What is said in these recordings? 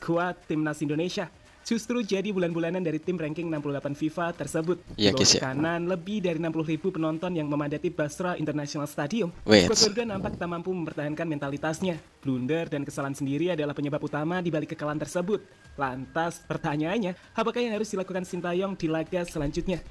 skuad timnas Indonesia justru jadi bulan-bulanan dari tim ranking 68 FIFA tersebut. Iya, Di guys, ya. kanan lebih dari 60.000 penonton yang memadati Basra International Stadium. Wait. Skuad Garuda nampak tak mampu mempertahankan mentalitasnya. Blunder dan kesalahan sendiri adalah penyebab utama di balik kekalahan tersebut. Lantas pertanyaannya, apakah yang harus dilakukan Sintayong di laga selanjutnya?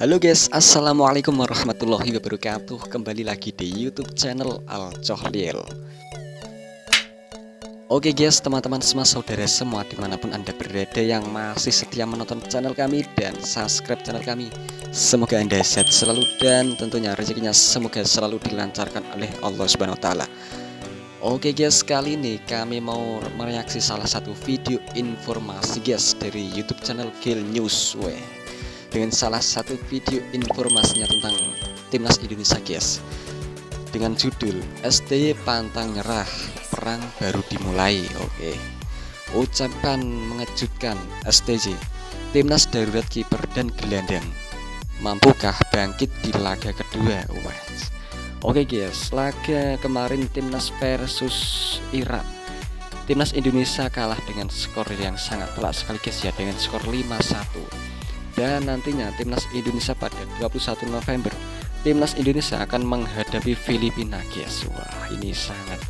Halo guys, assalamualaikum warahmatullahi wabarakatuh. Kembali lagi di YouTube channel Al Cohlil. Oke guys, teman-teman semua, saudara semua dimanapun anda berada yang masih setia menonton channel kami dan subscribe channel kami, semoga anda sehat selalu dan tentunya rezekinya semoga selalu dilancarkan oleh Allah Subhanahu Wa Taala. Oke guys, kali ini kami mau mereaksi salah satu video informasi guys dari YouTube channel Gil News dengan salah satu video informasinya tentang timnas Indonesia guys, dengan judul STY pantang nyerah, perang baru dimulai. Oke, ucapan mengejutkan STY, timnas darurat kiper dan gelandang, mampukah bangkit di laga kedua? Oke guys, laga kemarin timnas versus Irak, timnas Indonesia kalah dengan skor yang sangat telak sekali guys ya, dengan skor 5-1. Dan nantinya timnas Indonesia pada 21 November timnas Indonesia akan menghadapi Filipina guys. Wah, ini sangat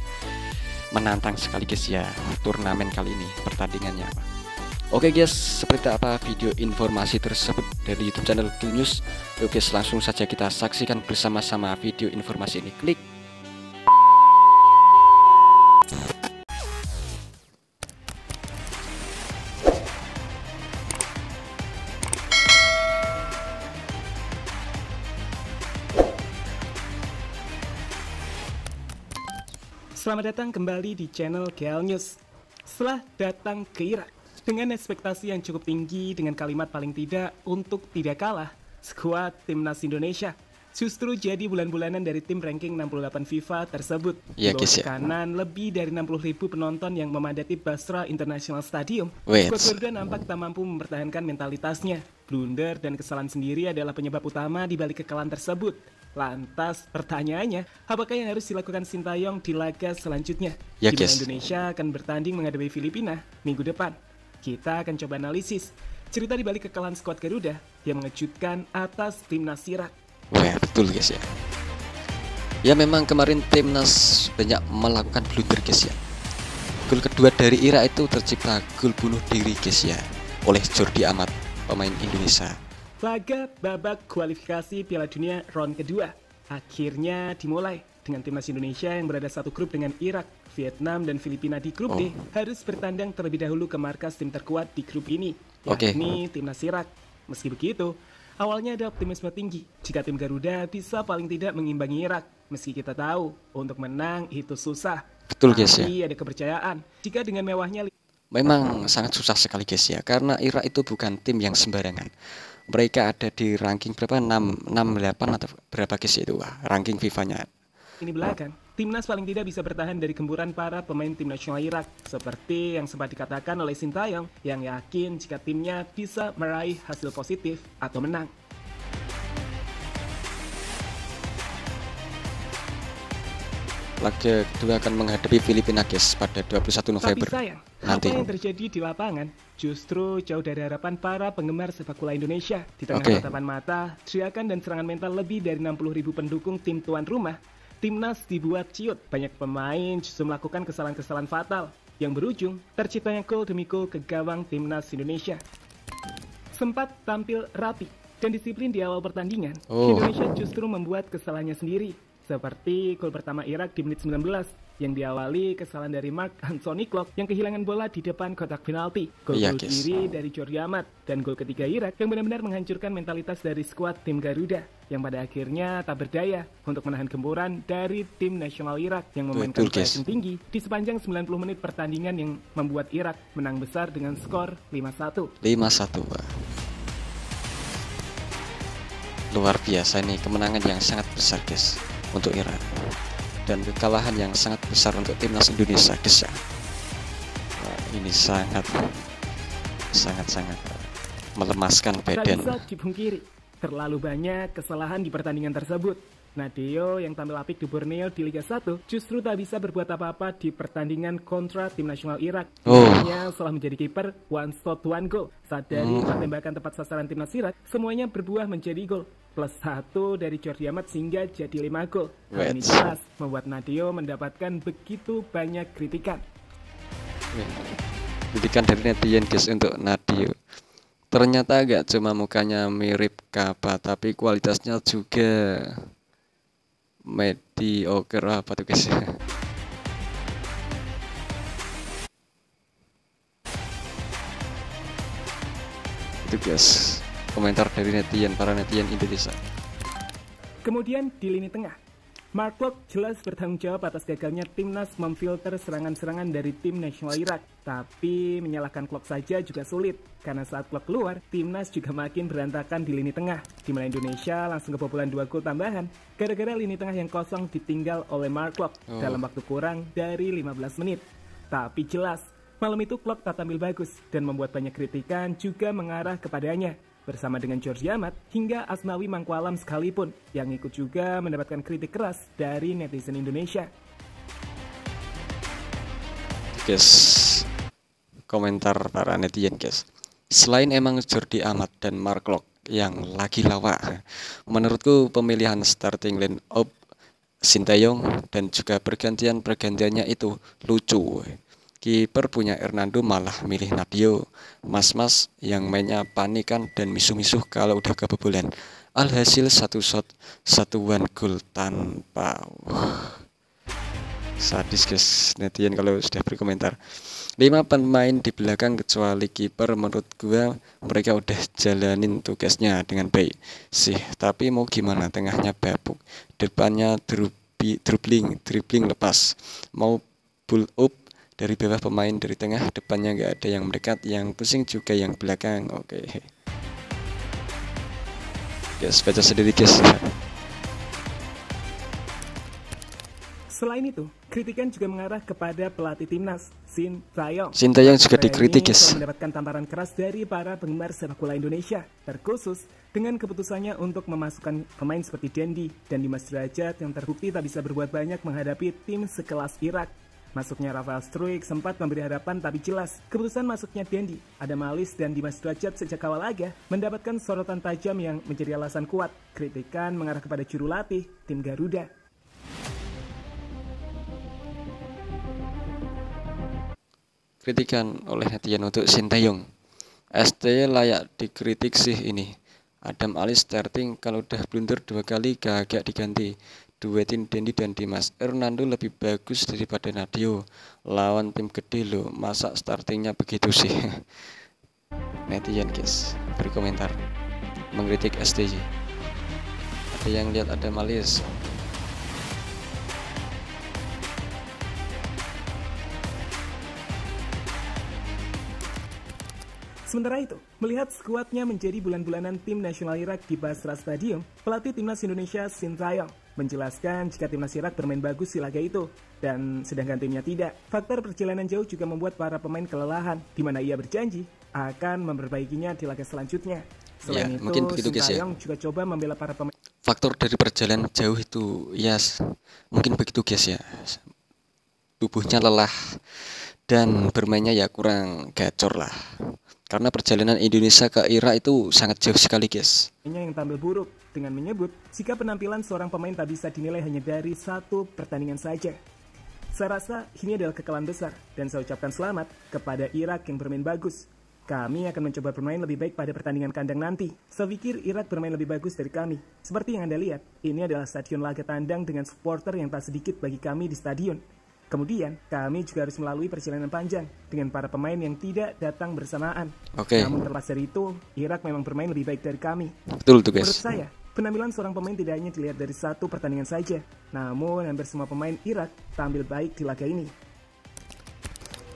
menantang sekali guys ya turnamen kali ini, pertandingannya apa. Oke guys, seperti apa video informasi tersebut dari YouTube channel Gil News? Oke guys, langsung saja kita saksikan bersama-sama video informasi ini. Klik. Selamat datang kembali di channel Gil News. Setelah datang ke Irak dengan ekspektasi yang cukup tinggi dengan kalimat paling tidak untuk tidak kalah, skuad timnas Indonesia justru jadi bulan-bulanan dari tim ranking 68 FIFA tersebut. Iya, Di guys, ya. kanan lebih dari 60.000 penonton yang memadati Basra International Stadium. Wait. Skuad Garuda nampak tak mampu mempertahankan mentalitasnya. Blunder dan kesalahan sendiri adalah penyebab utama di balik kekalahan tersebut. Lantas pertanyaannya, apakah yang harus dilakukan Sintayong di laga selanjutnya? Ya, Di mana guys. Indonesia akan bertanding menghadapi Filipina minggu depan. Kita akan coba analisis cerita di balik kekalahan skuad Garuda yang mengejutkan atas timnas Irak. Wah, betul guys ya. Ya memang kemarin timnas banyak melakukan blunder guys ya. Gol kedua dari Irak itu tercipta gol bunuh diri guys ya, oleh Jordi Amat, pemain Indonesia. Laga babak kualifikasi Piala Dunia round kedua akhirnya dimulai dengan timnas Indonesia yang berada satu grup dengan Irak, Vietnam, dan Filipina di grup D harus bertandang terlebih dahulu ke markas tim terkuat di grup ini, yakni timnas Irak. Meski begitu, awalnya ada optimisme tinggi jika tim Garuda bisa paling tidak mengimbangi Irak. Meski kita tahu untuk menang itu susah. Betul guys ya. Tapi ada kepercayaan jika dengan mewahnya Memang sangat susah sekali guys ya, karena Irak itu bukan tim yang sembarangan. Mereka ada di ranking berapa? 68 atau berapa guys itu? Ranking FIFA-nya. ini belakang, timnas paling tidak bisa bertahan dari gemburan para pemain tim nasional Irak, seperti yang sempat dikatakan oleh Sintayong yang yakin jika timnya bisa meraih hasil positif atau menang. Laga kedua akan menghadapi Filipina guys pada 21 November. Tapi sayang, nanti. apa yang terjadi di lapangan justru jauh dari harapan para penggemar sepak bola Indonesia. Di tengah tatapan mata, teriakan dan serangan mental lebih dari 60.000 pendukung tim tuan rumah, timnas dibuat ciut. Banyak pemain justru melakukan kesalahan-kesalahan fatal yang berujung terciptanya gol demi gol ke gawang timnas Indonesia. Sempat tampil rapi dan disiplin di awal pertandingan, Indonesia justru membuat kesalahannya sendiri. Seperti gol pertama Irak di menit 19 yang diawali kesalahan dari Mark Anthony Clock yang kehilangan bola di depan kotak penalti. Gol kiri dari Jordi Amat dan gol ketiga Irak yang benar-benar menghancurkan mentalitas dari skuad tim Garuda yang pada akhirnya tak berdaya untuk menahan gempuran dari tim nasional Irak yang memainkan pressing tinggi di sepanjang 90 menit pertandingan yang membuat Irak menang besar dengan skor 5-1. 5-1. Luar biasa nih, kemenangan yang sangat besar guys untuk Irak, dan kekalahan yang sangat besar untuk timnas Indonesia guys ya. Ini sangat melemaskan Tak badan. bisa dipungkiri, terlalu banyak kesalahan di pertandingan tersebut. Nadeo yang tampil apik di Borneo di Liga 1 justru tak bisa berbuat apa-apa di pertandingan kontra tim nasional Irak. Hanya setelah menjadi kiper, one shot one goal. Saat dari tembakan tepat sasaran timnas Irak, semuanya berbuah menjadi gol. Plus 1 dari Jordi Amat sehingga jadi 5 gol. Hal ini jelas membuat Nadeo mendapatkan begitu banyak kritikan. Kritikan dari netizen guys untuk Nadeo. Ternyata gak cuma mukanya mirip Kapa, tapi kualitasnya juga mediocre. Apa tuh guys? Itu guys, komentar dari netizen, para netizen Indonesia. Kemudian di lini tengah, Mark Klok jelas bertanggung jawab atas gagalnya timnas memfilter serangan-serangan dari tim nasional Irak. Tapi menyalahkan Klok saja juga sulit, karena saat Klok keluar, timnas juga makin berantakan di lini tengah. Di mana Indonesia langsung kebobolan 2 gol tambahan, gara-gara lini tengah yang kosong ditinggal oleh Mark Klok dalam waktu kurang dari 15 menit. Tapi jelas, malam itu Klok tak tampil bagus, dan membuat banyak kritikan juga mengarah kepadanya. Bersama dengan Jordi Amat hingga Asnawi Mangkualam sekalipun yang ikut juga mendapatkan kritik keras dari netizen Indonesia. Guys, komentar para netizen guys. Selain emang Jordi Amat dan Mark Klok yang lagi lawak, menurutku pemilihan starting line up Sintayong dan juga pergantiannya itu lucu. Kiper punya Hernando malah milih Nadeo, mas-mas yang mainnya panikan dan misuh-misuh kalau udah kebobolan. Alhasil 1 shot 1 one goal tanpa. Sadis guys netizen kalau sudah berkomentar. 5 pemain di belakang kecuali kiper, menurut gua mereka udah jalanin tugasnya dengan baik sih. Tapi mau gimana, tengahnya bapuk, depannya dribbling lepas, mau pull up dari bawah pemain dari tengah, depannya nggak ada yang mendekat, yang pusing juga yang belakang. Oke. Guys, baca sendiri guys. Selain itu, kritikan juga mengarah kepada pelatih timnas, Sintayong. Sintayong juga dikritik guys. Mendapatkan tamparan keras dari para penggemar sepak bola Indonesia, terkhusus dengan keputusannya untuk memasukkan pemain seperti Dendi dan Dimas Derajat yang terbukti tak bisa berbuat banyak menghadapi tim sekelas Irak. Masuknya Rafael Struijk sempat memberi harapan, tapi jelas keputusan masuknya Dendi, Adam Alis, dan Dimas Derajat sejak awal laga mendapatkan sorotan tajam yang menjadi alasan kuat. Kritikan mengarah kepada juru latih tim Garuda. Kritikan oleh netizen untuk Sintayong. ST layak dikritik sih ini. Adam Alis starting, kalau udah blunder 2 kali gagak diganti. Duetin Dendi dan Dimas. Hernando lebih bagus daripada Nadeo. Lawan tim gede loh, masa startingnya begitu sih? Netizen guys berkomentar mengkritik STJ. Ada yang lihat ada Malis. Sementara itu, melihat skuadnya menjadi bulan-bulanan tim nasional Irak di Basra Stadium, pelatih timnas Indonesia Sintayong menjelaskan jika timnas Irak bermain bagus di laga itu, dan sedangkan timnya tidak. Faktor perjalanan jauh juga membuat para pemain kelelahan, di mana ia berjanji akan memperbaikinya di laga selanjutnya. Selain itu, mungkin begitu, Sintayong juga coba membela para pemain. Faktor dari perjalanan jauh itu, mungkin begitu guys ya. Tubuhnya lelah dan bermainnya ya kurang gacor lah. Karena perjalanan Indonesia ke Irak itu sangat jauh sekali guys. Yang tampil buruk dengan menyebut jika penampilan seorang pemain tak bisa dinilai hanya dari 1 pertandingan saja. Saya rasa ini adalah kekalahan besar dan saya ucapkan selamat kepada Irak yang bermain bagus. Kami akan mencoba bermain lebih baik pada pertandingan kandang nanti. Saya pikir Irak bermain lebih bagus dari kami. Seperti yang Anda lihat, ini adalah stadion laga tandang dengan supporter yang tak sedikit bagi kami di stadion. Kemudian, kami juga harus melalui perjalanan panjang dengan para pemain yang tidak datang bersamaan. Namun terlepas dari itu, Irak memang bermain lebih baik dari kami. Betul tuh guys. Menurut saya, penampilan seorang pemain tidak hanya dilihat dari 1 pertandingan saja. Namun, hampir semua pemain Irak tampil baik di laga ini.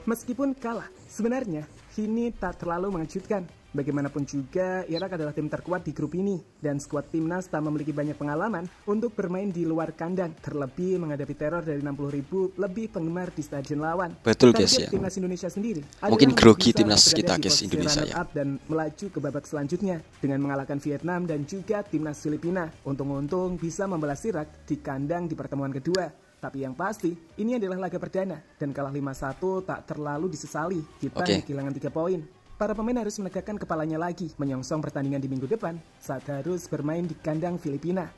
Meskipun kalah, sebenarnya ini tak terlalu mengejutkan. Bagaimanapun juga, Irak adalah tim terkuat di grup ini, dan skuad timnas tak memiliki banyak pengalaman untuk bermain di luar kandang, terlebih menghadapi teror dari 60.000 lebih penggemar di stadion lawan. Betul guys ya. Timnas Indonesia sendiri mungkin grogi timnas kita guys Indonesia ya. Dan melaju ke babak selanjutnya dengan mengalahkan Vietnam dan juga timnas Filipina. Untung-untung bisa membalas Irak di kandang di pertemuan kedua. Tapi yang pasti, ini adalah laga perdana dan kalah 5-1 tak terlalu disesali. Kita kehilangan 3 poin. Para pemain harus menegakkan kepalanya lagi, menyongsong pertandingan di minggu depan saat harus bermain di kandang Filipina.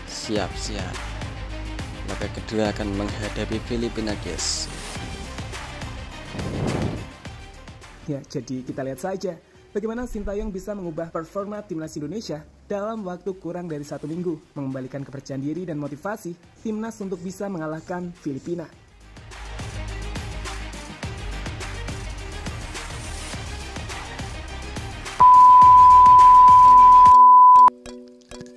Siap. Laga kedua akan menghadapi Filipina guys. Ya, jadi kita lihat saja bagaimana Sintayong bisa mengubah performa timnas Indonesia dalam waktu kurang dari 1 minggu, mengembalikan kepercayaan diri dan motivasi timnas untuk bisa mengalahkan Filipina.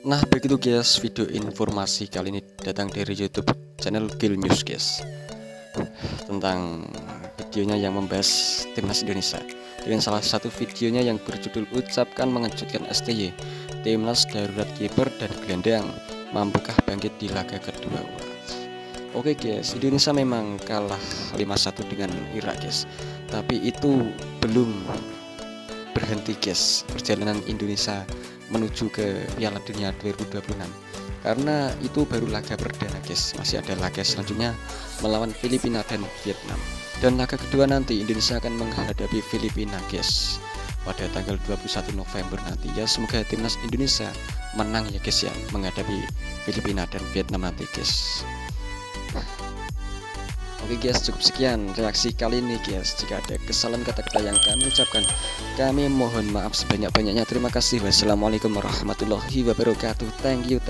Nah begitu guys, video informasi kali ini datang dari YouTube channel Gil News guys, tentang videonya yang membahas timnas Indonesia, dengan salah satu videonya yang berjudul ucapkan mengejutkan STY, timnas darurat kiper dan gelandang, mampukah bangkit di laga kedua. Oke guys, Indonesia memang kalah 5-1 dengan Irak guys, tapi itu belum berhenti guys perjalanan Indonesia menuju ke Piala Dunia 2026, karena itu baru laga perdana guys. Masih ada laga selanjutnya melawan Filipina dan Vietnam, dan laga kedua nanti Indonesia akan menghadapi Filipina guys pada tanggal 21 November nanti ya. Semoga timnas Indonesia menang ya guys ya, menghadapi Filipina dan Vietnam nanti guys. Oke guys, cukup sekian reaksi kali ini guys. Jika ada kesalahan kata-kata yang kami ucapkan, kami mohon maaf sebanyak-banyaknya. Terima kasih. Wassalamualaikum warahmatullahi wabarakatuh. Thank you.